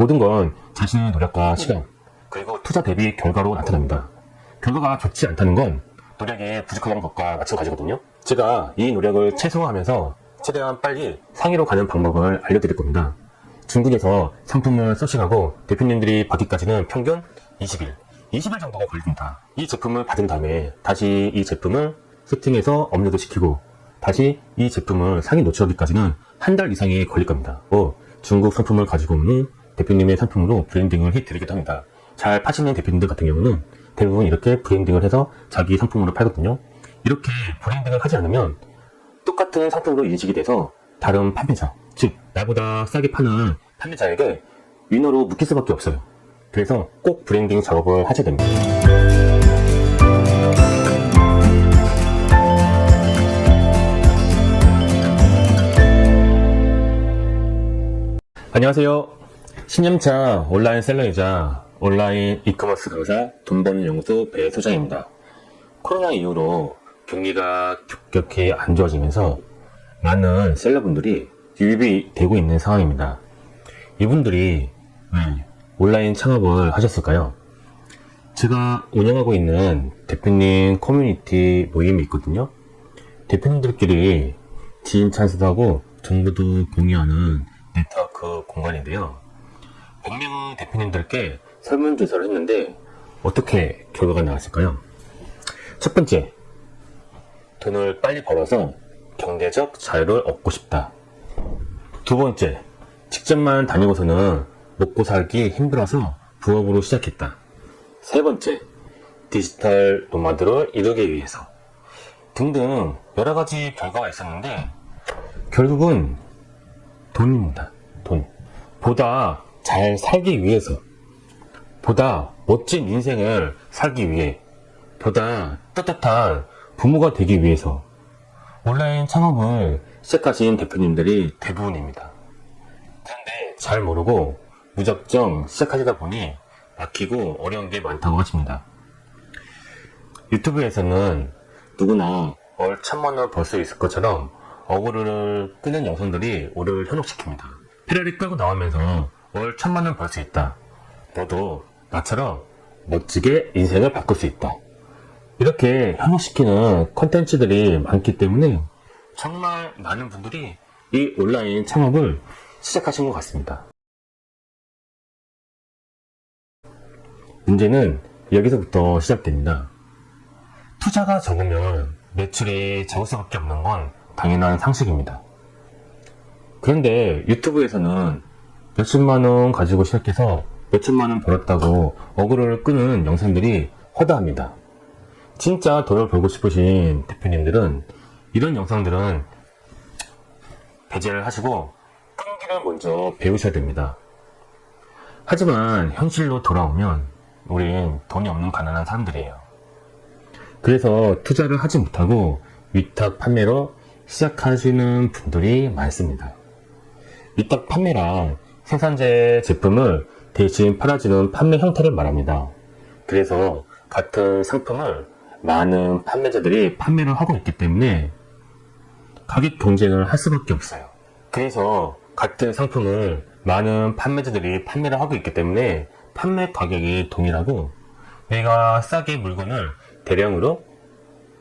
모든 건 자신의 노력과 시간, 그리고 투자 대비 결과로 나타납니다. 결과가 좋지 않다는 건 노력이 부족한 것과 마찬가지거든요. 제가 이 노력을 최소화하면서 최대한 빨리 상위로 가는 방법을 알려드릴 겁니다. 중국에서 상품을 서칭하고 대표님들이 받기까지는 평균 20일 정도가 걸립니다. 이 제품을 받은 다음에 다시 이 제품을 세팅해서 업로드 시키고 다시 이 제품을 상위 노출하기까지는 한 달 이상이 걸릴 겁니다. 중국 상품을 가지고 오는 대표님의 상품으로 브랜딩을 해드리기도 합니다. 잘 파시는 대표님들 같은 경우는 대부분 이렇게 브랜딩을 해서 자기 상품으로 팔거든요. 이렇게 브랜딩을 하지 않으면 똑같은 상품으로 인식이 돼서 다른 판매자, 즉 나보다 싸게 파는 판매자에게 위너로 묶일 수밖에 없어요. 그래서 꼭 브랜딩 작업을 하셔야 됩니다. 안녕하세요. 10년차 온라인 셀러이자 온라인 이커머스 강사 돈 버는 연구소 배 소장입니다. 코로나 이후로 경기가 급격히 안 좋아지면서 많은 셀러분들이 유입이 되고 있는 상황입니다. 이분들이 왜 온라인 창업을 하셨을까요? 제가 운영하고 있는 대표님 커뮤니티 모임이 있거든요. 대표님들끼리 지인 찬스도 하고 정보도 공유하는 네트워크 공간인데요. 100명 대표님들께 설문조사를 했는데 어떻게 결과가 나왔을까요? 첫 번째, 돈을 빨리 벌어서 경제적 자유를 얻고 싶다. 두 번째, 직장만 다니고서는 먹고 살기 힘들어서 부업으로 시작했다. 세 번째, 디지털 노마드를 이루기 위해서 등등 여러 가지 결과가 있었는데 결국은 돈입니다. 돈. 보다 잘 살기 위해서, 보다 멋진 인생을 살기 위해, 보다 떳떳한 부모가 되기 위해서 온라인 창업을 시작하신 대표님들이 대부분입니다. 그런데 잘 모르고 무작정 시작하시다 보니 막히고 어려운 게 많다고 하십니다. 유튜브에서는 누구나 월 1000만원 벌 수 있을 것처럼 어그로를 끄는 영상들이 우리를 현혹시킵니다. 페라리 끌고 나오면서 월 1000만원 벌 수 있다. 너도 나처럼 멋지게 인생을 바꿀 수 있다. 이렇게 현혹시키는 컨텐츠들이 많기 때문에 정말 많은 분들이 이 온라인 창업을 시작하신 것 같습니다. 문제는 여기서부터 시작됩니다. 투자가 적으면 매출이 적을 수밖에 없는 건 당연한 상식입니다. 그런데 유튜브에서는 몇십만원 가지고 시작해서 몇천만원 벌었다고 어그로를 끄는 영상들이 허다합니다. 진짜 돈을 벌고 싶으신 대표님들은 이런 영상들은 배제를 하시고 끈기를 먼저 배우셔야 됩니다. 하지만 현실로 돌아오면 우린 돈이 없는 가난한 사람들이에요. 그래서 투자를 하지 못하고 위탁 판매로 시작하시는 분들이 많습니다. 위탁 판매란 생산자의 제품을 대신 팔아주는 판매 형태를 말합니다. 그래서 같은 상품을 많은 판매자들이 판매를 하고 있기 때문에 가격 경쟁을 할 수밖에 없어요. 그래서 같은 상품을 많은 판매자들이 판매를 하고 있기 때문에 판매 가격이 동일하고 내가 싸게 물건을 대량으로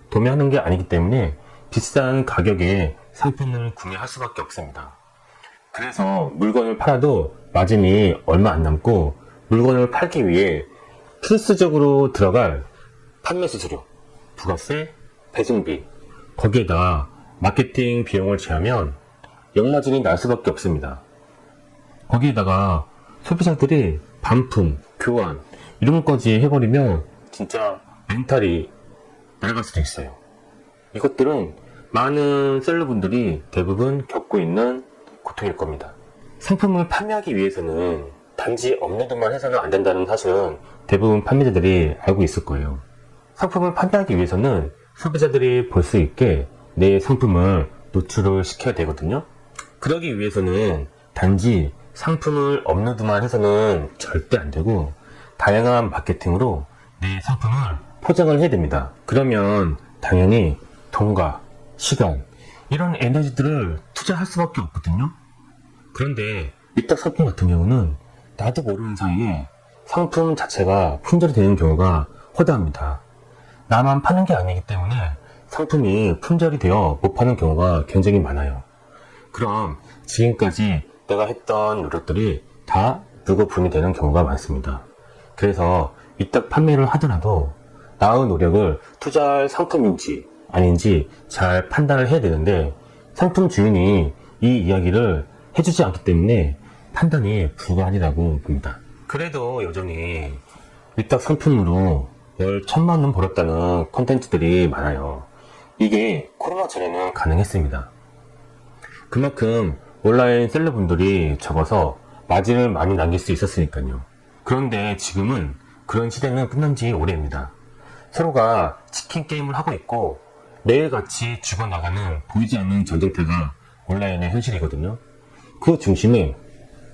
도매하는 게 아니기 때문에 비싼 가격에 상품을 구매할 수밖에 없습니다. 그래서 물건을 팔아도 마진이 얼마 안 남고 물건을 팔기 위해 필수적으로 들어갈 판매 수수료, 부가세, 배송비, 거기에다 마케팅 비용을 제하면 역마진이 날 수밖에 없습니다. 거기에다가 소비자들이 반품, 교환 이런 것까지 해버리면 진짜 멘탈이 날아갈 수도 있어요. 이것들은 많은 셀러분들이 대부분 겪고 있는 고통일 겁니다. 상품을 판매하기 위해서는 단지 업로드만 해서는 안 된다는 사실은 대부분 판매자들이 알고 있을 거예요. 상품을 판매하기 위해서는 소비자들이 볼 수 있게 내 상품을 노출을 시켜야 되거든요. 그러기 위해서는 단지 상품을 업로드만 해서는 절대 안 되고 다양한 마케팅으로 내 상품을 포장을 해야 됩니다. 그러면 당연히 돈과 시간 이런 에너지들을 투자할 수밖에 없거든요. 그런데 위탁 상품 같은 경우는 나도 모르는 사이에 상품 자체가 품절이 되는 경우가 허다합니다. 나만 파는 게 아니기 때문에 상품이 품절이 되어 못 파는 경우가 굉장히 많아요. 그럼 지금까지 내가 했던 노력들이 다 누구분이 되는 경우가 많습니다. 그래서 위탁 판매를 하더라도 나의 노력을 투자할 상품인지 아닌지 잘 판단을 해야 되는데 상품 주인이 이 이야기를 해주지 않기 때문에 판단이 불가하리라고 봅니다. 그래도 여전히 위탁 상품으로 월 1000만원 벌었다는 콘텐츠들이 많아요. 이게 코로나 전에는 가능했습니다. 그만큼 온라인 셀러분들이 적어서 마진을 많이 남길 수 있었으니까요. 그런데 지금은 그런 시대는 끝난 지 오래입니다. 서로가 치킨 게임을 하고 있고 매일같이 죽어나가는 보이지 않는 전쟁터가 온라인의 현실이거든요. 그 중심에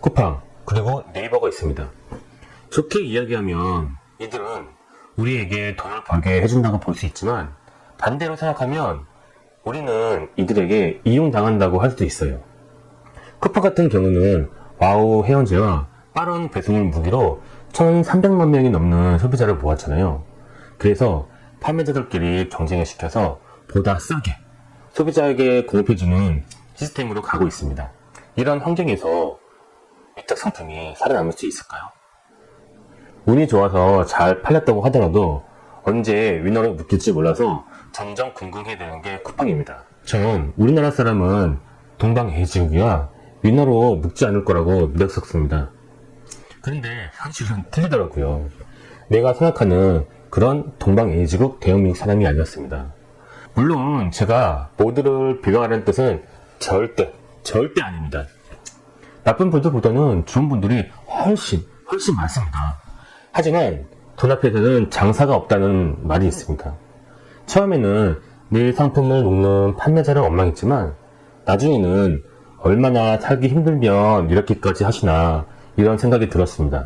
쿠팡 그리고 네이버가 있습니다. 좋게 이야기하면 이들은 우리에게 돈을 벌게 해준다고 볼 수 있지만 반대로 생각하면 우리는 이들에게 이용당한다고 할 수도 있어요. 쿠팡 같은 경우는 와우 해원제와 빠른 배송을 무기로 1300만 명이 넘는 소비자를 모았잖아요. 그래서 판매자들끼리 경쟁을 시켜서 보다 싸게 소비자에게 공급해주는 시스템으로 가고 있습니다. 이런 환경에서 위탁 상품이 살아남을 수 있을까요? 운이 좋아서 잘 팔렸다고 하더라도 언제 위너로 묶일지 몰라서 점점 궁금해야 되는 게 쿠팡입니다. 전 우리나라 사람은 동방예의지국이와 위너로 묶지 않을 거라고 믿었었습니다. 그런데 현실은 틀리더라고요. 내가 생각하는 그런 동방예의지국 대한민국 사람이 아니었습니다. 물론 제가 모두를 비방하는 뜻은 절대 아닙니다. 나쁜 분들보다는 좋은 분들이 훨씬 많습니다. 하지만 돈 앞에서는 장사가 없다는 말이 있습니다. 처음에는 내 상품을 녹는 판매자를 원망했지만 나중에는 얼마나 살기 힘들면 이렇게까지 하시나 이런 생각이 들었습니다.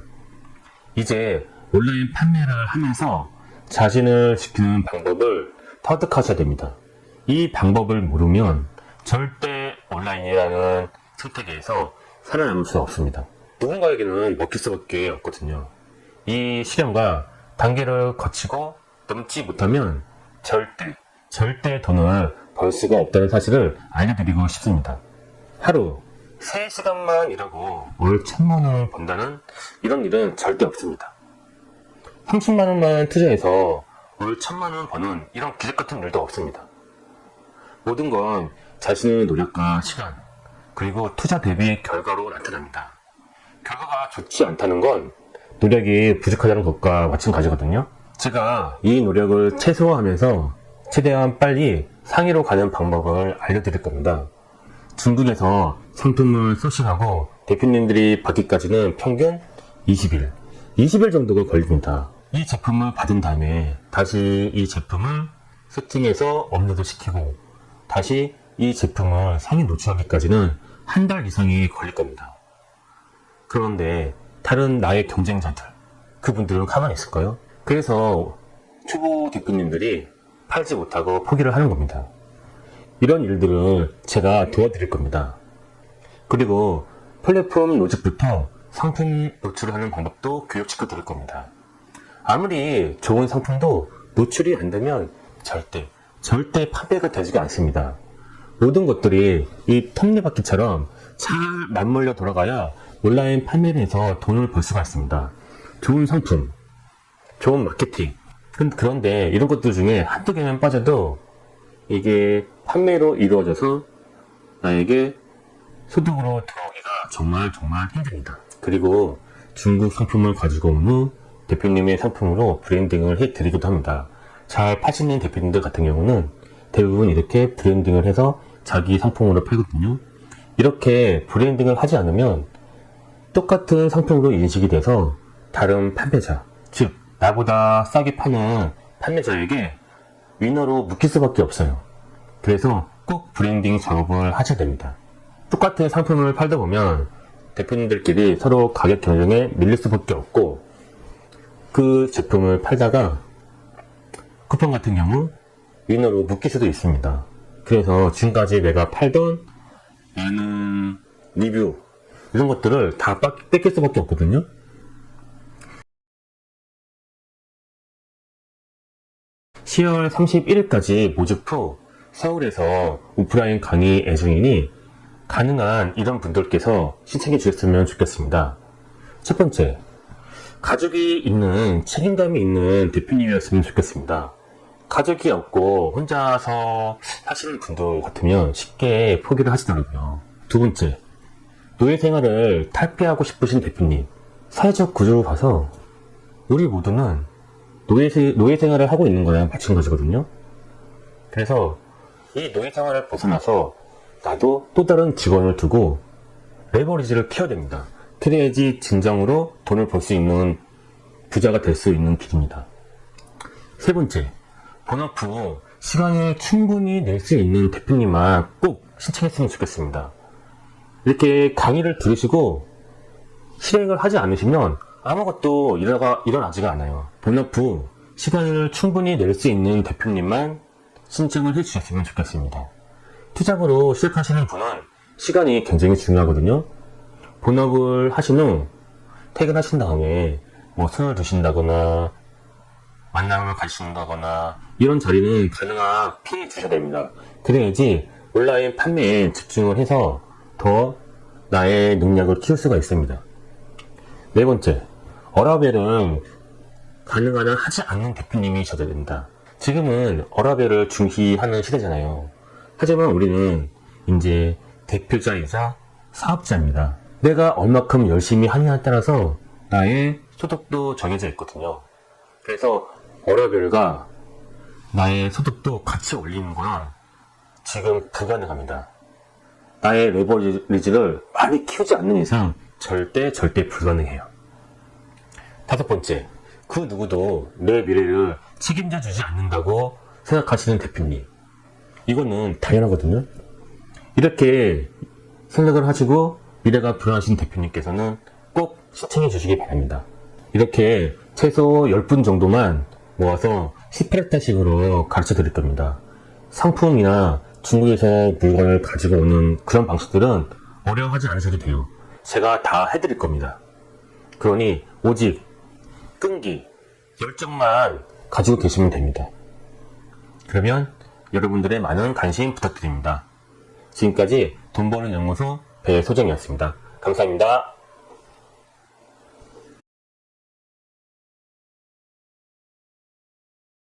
이제 온라인 판매를 하면서 자신을 지키는 방법을 터득하셔야 됩니다. 이 방법을 모르면 절대 온라인이라는 생태계에서 살아남을 수 없습니다. 누군가에게는 먹힐 수밖에 없거든요. 이 시련과 단계를 거치고 넘지 못하면 절대 돈을 벌 수가 없다는 사실을 알려드리고 싶습니다. 하루 3시간만 일하고 월 1000만원을 번다는 이런 일은 절대 없습니다. 30만원만 투자해서 월 1000만원 버는 이런 기적같은 일도 없습니다. 모든 건 자신의 노력과 시간 그리고 투자 대비의 결과로 나타납니다. 결과가 좋지 않다는 건 노력이 부족하다는 것과 마찬가지거든요. 제가 이 노력을 최소화하면서 최대한 빨리 상위로 가는 방법을 알려드릴 겁니다. 중국에서 상품을 소싱하고 대표님들이 받기까지는 평균 20일 정도가 걸립니다. 이 제품을 받은 다음에 다시 이 제품을 세팅해서 업로드 시키고 다시 이 제품을 상위 노출하기까지는 한 달 이상이 걸릴 겁니다. 그런데 다른 나의 경쟁자들 그분들은 가만히 있을까요? 그래서 초보 대표님들이 팔지 못하고 포기를 하는 겁니다. 이런 일들을 제가 도와드릴 겁니다. 그리고 플랫폼 로직부터 상품 노출을 하는 방법도 교육시켜 드릴 겁니다. 아무리 좋은 상품도 노출이 안 되면 절대 판매가 되지가 않습니다. 모든 것들이 이 톱니바퀴처럼 잘 맞물려 돌아가야 온라인 판매를 해서 돈을 벌 수가 있습니다. 좋은 상품, 좋은 마케팅. 그런데 이런 것들 중에 한두 개만 빠져도 이게 판매로 이루어져서 나에게 소득으로 들어오기가 정말 힘듭니다. 그리고 중국 상품을 가지고 온 후 대표님의 상품으로 브랜딩을 해드리기도 합니다. 잘 파시는 대표님들 같은 경우는 대부분 이렇게 브랜딩을 해서 자기 상품으로 팔거든요. 이렇게 브랜딩을 하지 않으면 똑같은 상품으로 인식이 돼서 다른 판매자, 즉 나보다 싸게 파는 판매자에게 위너로 묶일 수밖에 없어요. 그래서 꼭 브랜딩 작업을 하셔야 됩니다. 똑같은 상품을 팔다 보면 대표님들끼리 서로 가격 경쟁에 밀릴 수밖에 없고 그 제품을 팔다가 쿠팡 같은 경우 위너로 묶일 수도 있습니다. 그래서 지금까지 내가 팔던 많은 리뷰 이런 것들을 다 뺏길 수밖에 없거든요. 10월 31일까지 모집 후 서울에서 오프라인 강의 예정이니 가능한 이런 분들께서 신청해 주셨으면 좋겠습니다. 첫 번째, 가족이 있는 책임감이 있는 대표님이었으면 좋겠습니다. 가족이 없고 혼자서 하시는 분들 같으면 쉽게 포기를 하시더라고요. 두 번째, 노예 생활을 탈피하고 싶으신 대표님. 사회적 구조를 봐서 우리 모두는 노예 생활을 하고 있는 거랑 마찬가지거든요. 그래서 이 노예 생활을 벗어나서 나도 또 다른 직원을 두고 레버리지를 키워야 됩니다. 그래야지 진정으로 돈을 벌 수 있는 부자가 될 수 있는 길입니다. 세 번째, 본업 후 시간을 충분히 낼 수 있는 대표님만 꼭 신청했으면 좋겠습니다. 이렇게 강의를 들으시고 실행을 하지 않으시면 아무것도 일어나지가 않아요. 본업 후 시간을 충분히 낼 수 있는 대표님만 신청을 해주셨으면 좋겠습니다. 투잡으로 시작하시는 분은 시간이 굉장히 중요하거든요. 본업을 하신 후 퇴근하신 다음에 뭐 술을 드신다거나 만남을 가신다거나 이런 자리는 가능한 피해 주셔야 됩니다. 그래야지 온라인 판매에 집중을 해서 더 나의 능력을 키울 수가 있습니다. 네 번째, 워라밸은 가능한 한 하지 않는 대표님이셔야 된다. 지금은 워라밸을 중시하는 시대잖아요. 하지만 우리는 이제 대표자이자 사업자입니다. 내가 얼마큼 열심히 하느냐에 따라서 나의 소득도 정해져 있거든요. 그래서 워라밸과 나의 소득도 같이 올리는 건 지금 불가능합니다. 나의 레버리지를 많이 키우지 않는 이상 절대 불가능해요. 다섯 번째, 그 누구도 내 미래를 책임져 주지 않는다고 생각하시는 대표님. 이거는 당연하거든요. 이렇게 생각을 하시고 미래가 불안하신 대표님께서는 꼭 신청해 주시기 바랍니다. 이렇게 최소 10분 정도만 모아서 18회타식으로 가르쳐 드릴 겁니다. 상품이나 중국에서 물건을 가지고 오는 그런 방식들은 어려워하지 않으셔도 돼요. 제가 다 해드릴 겁니다. 그러니 오직 끈기, 열정만 가지고 계시면 됩니다. 그러면 여러분들의 많은 관심 부탁드립니다. 지금까지 돈 버는 연구소 배소정이었습니다. 감사합니다.